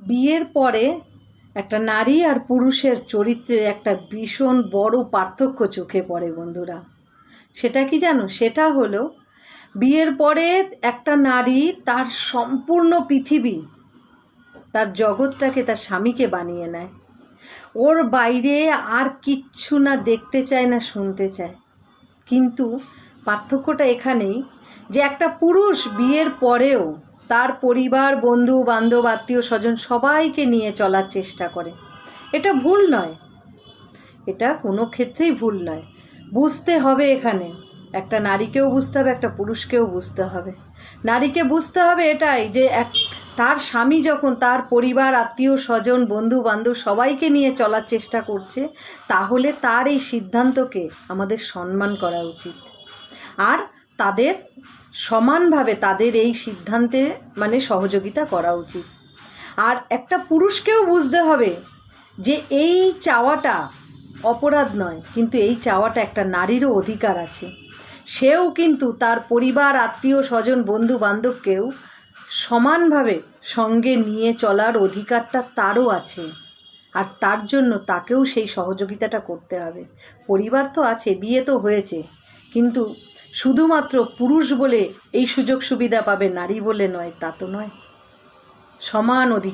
বিয়ের পরে একটা নারী আর পুরুষের চরিত্রে একটা ভীষণ বড় পার্থক্য চোখে পড়ে বন্ধুরা। সেটা কি জানো? সেটা হলো বিয়ের পরে একটা নারী তার সম্পূর্ণ পৃথিবী, তার জগৎটাকে তার স্বামীকে বানিয়ে নেয়। ওর বাইরে আর কিচ্ছু না দেখতে চায় না শুনতে চায়। কিন্তু পার্থক্যটা এখানেই যে একটা পুরুষ বিয়ের পরেও তার পরিবার, বন্ধু বান্ধব, আত্মীয় স্বজন সবাইকে নিয়ে চলার চেষ্টা করে। এটা ভুল নয়, এটা কোনো ক্ষেত্রেই ভুল নয়। বুঝতে হবে এখানে, একটা নারীকেও বুঝতে হবে, একটা পুরুষকেও বুঝতে হবে। নারীকে বুঝতে হবে এটাই যে তার স্বামী যখন তার পরিবার, আত্মীয় স্বজন, বন্ধু বান্ধব সবাইকে নিয়ে চলার চেষ্টা করছে, তাহলে তার এই সিদ্ধান্তকে আমাদের সম্মান করা উচিত। আর তাদের সমানভাবে তাদের এই সিদ্ধান্তে সহযোগিতা করা উচিত। আর একটা পুরুষকেও বুঝতে হবে যে এই চাওয়াটা অপরাধ নয়, কিন্তু এই চাওয়াটা একটা নারীরও অধিকার আছে। সেও কিন্তু তার পরিবার, আত্মীয় স্বজন, বন্ধু বান্ধবকেও সমানভাবে সঙ্গে নিয়ে চলার অধিকারটা তারও আছে। আর তার জন্য তাকেও সেই সহযোগিতাটা করতে হবে। পরিবার তো আছে, বিয়ে তো হয়েছে, কিন্তু শুধুমাত্র পুরুষ বলে এই সুযোগ সুবিধা পাবে, নারী বলে নয়, তা তো নয়। সমান অধিকার